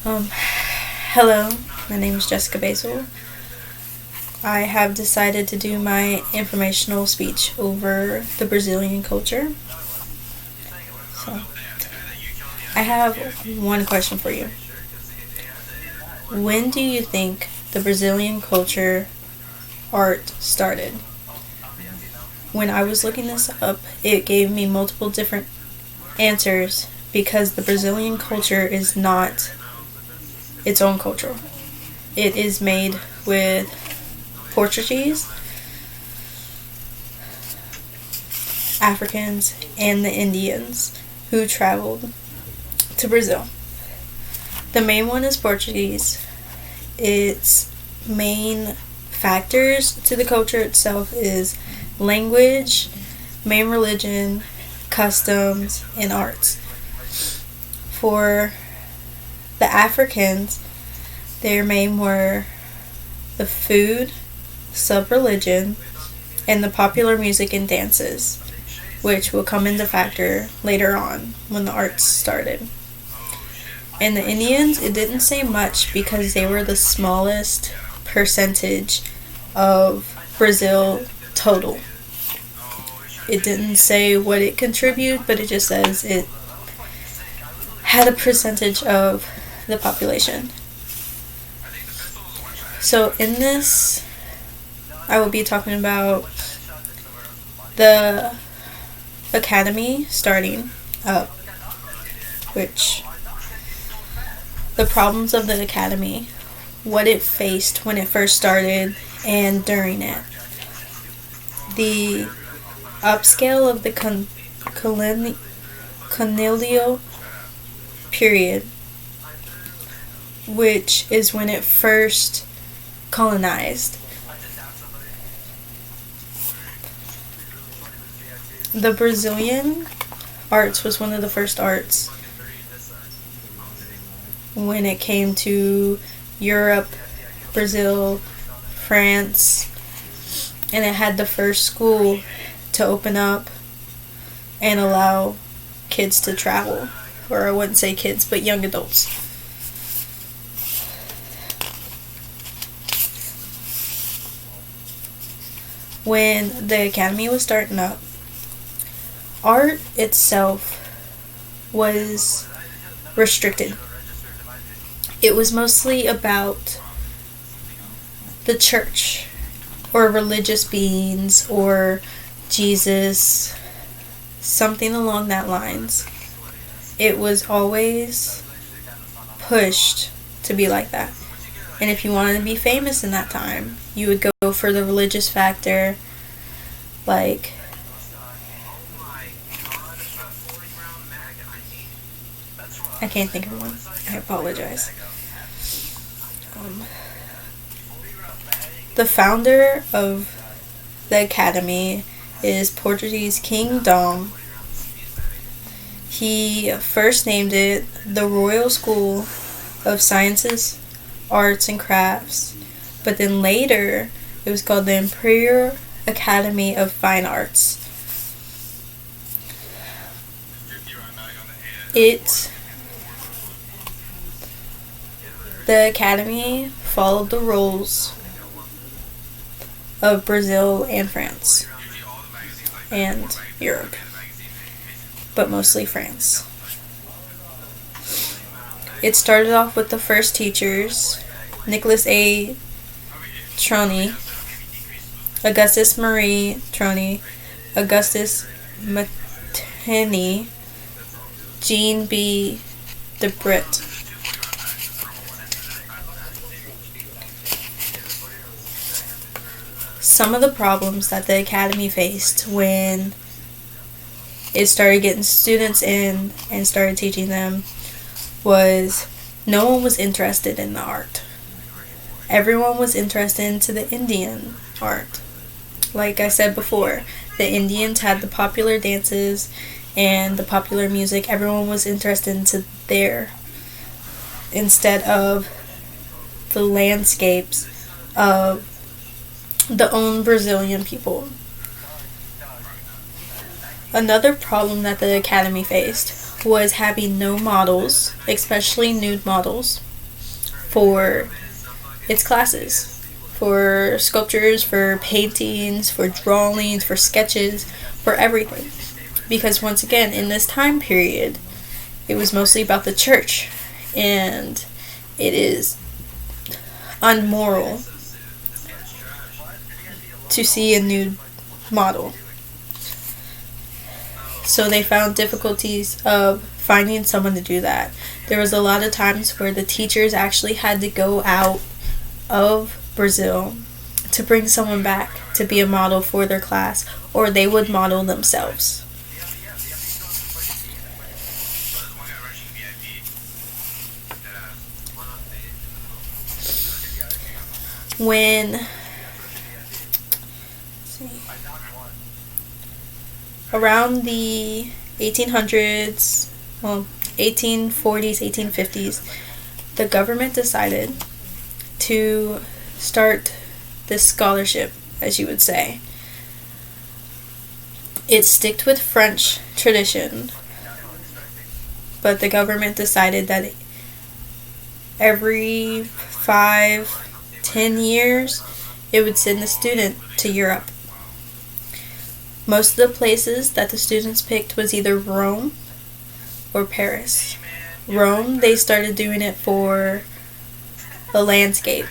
Hello, my name is Jessica Basil. I have decided to do my informational speech over the Brazilian culture. So, I have one question for you. When do you think the Brazilian culture art started? When I was looking this up, it gave me multiple different answers because the Brazilian culture is not its own culture. It is made with Portuguese, Africans, and the Indians who traveled to Brazil. The main one is Portuguese. Its main factors to the culture itself is language, main religion, customs, and arts. For the Africans, their main were the food, sub-religion, and the popular music and dances, which will come into factor later on when the arts started. And the Indians, it didn't say much because they were the smallest percentage of Brazil total. It didn't say what it contributed, but it just says it had a percentage of the population. So in this, I will be talking about the academy starting up, which the problems of the academy, what it faced when it first started and during it, the upscale of the colonial period, which is when it first colonized. The Brazilian arts was one of the first arts when it came to Europe, Brazil, France, and it had the first school to open up and allow kids to travel, or I wouldn't say kids, but young adults. When the academy was starting up, art itself was restricted. It was mostly about the church or religious beings or Jesus, something along that lines. It was always pushed to be like that. And if you wanted to be famous in that time, you would go for the religious factor, like I can't think of one. I apologize. The founder of the academy is Portuguese King Dom. He first named it the Royal School of Sciences, Arts, and Crafts, but then later it was called the Imperial Academy of Fine Arts. The academy followed the rules of Brazil and France and Europe, but mostly France. It started off with the first teachers, Nicholas A. Troni, Augustus Marie Troni, Augustus Matini, Jean B. Debret. Some of the problems that the academy faced when it started getting students in and started teaching them was no one was interested in the art. Everyone was interested into the Indian art. Like I said before, the Indians had the popular dances and the popular music. Everyone was interested into there instead of the landscapes of the own Brazilian people. Another problem that the academy faced was having no models, especially nude models, for its classes, for sculptures, for paintings, for drawings, for sketches, for everything. Because once again, in this time period, it was mostly about the church, and it is unmoral to see a new model. So they found difficulties of finding someone to do that. There was a lot of times where the teachers actually had to go out of Brazil to bring someone back to be a model for their class, or they would model themselves. When around the 1800s, 1840s, 1850s, the government decided to start this scholarship, as you would say. It sticked with French tradition, but the government decided that every 5-10 years it would send a student to Europe. Most of the places that the students picked was either Rome or Paris. Rome, they started doing it for the landscape,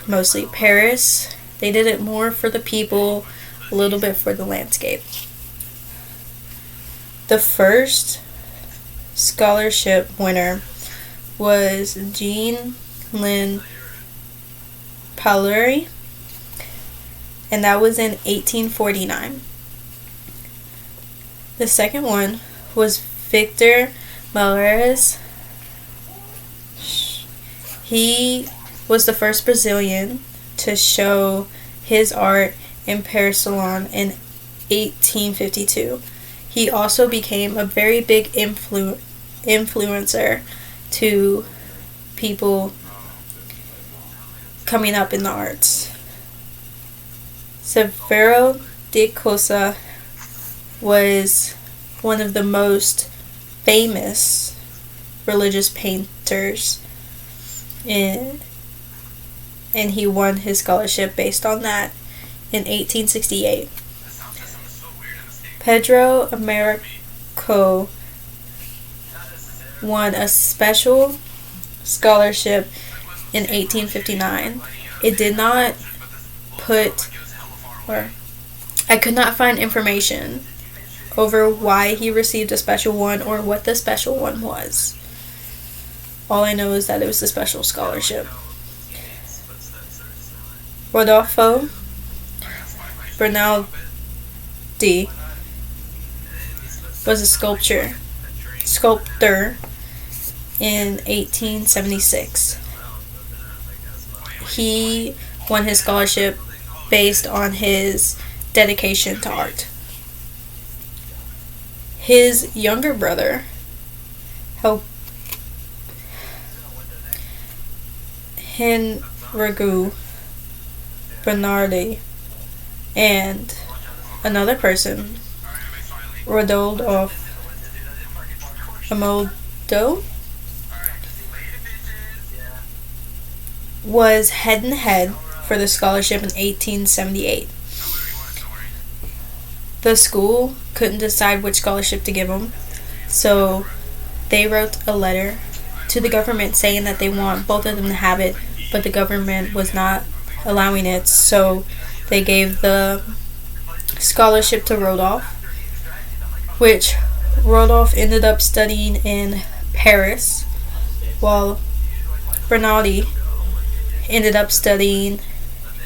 mostly. Paris, they did it more for the people, a little bit for the landscape. The first scholarship winner was Jean-Lin Pauleri, and that was in 1849. The second one was Victor Malheres. He was the first Brazilian to show his art in Paris Salon in 1852. He also became a very big influencer to people coming up in the arts. Severo de Costa was one of the most famous religious painters, and he won his scholarship based on that in 1868. Pedro Américo won a special scholarship in 1859. It did not I could not find information over why he received a special one or what the special one was. All I know is that it was a special scholarship. Rodolfo Bernaldi was a sculptor in 1876. He won his scholarship based on his dedication to art. His younger brother, Henrique Bernardi, and another person, Rodolfo Amodo, was head and head for the scholarship in 1878. The school couldn't decide which scholarship to give him, so they wrote a letter to the government saying that they want both of them to have it, but the government was not allowing it, so they gave the scholarship to Rodolphe, which Rodolphe ended up studying in Paris, while Bernardi ended up studying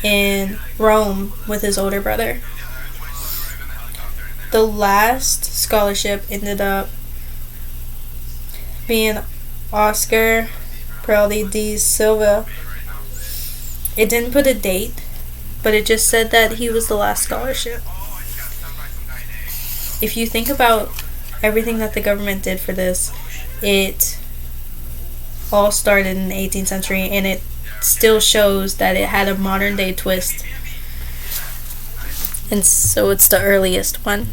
in Rome with his older brother. The last scholarship ended up being Oscar Pereira de Silva. It didn't put a date, but it just said that he was the last scholarship. If you think about everything that the government did for this, it all started in the 18th century, and it still shows that it had a modern day twist. And so it's the earliest one.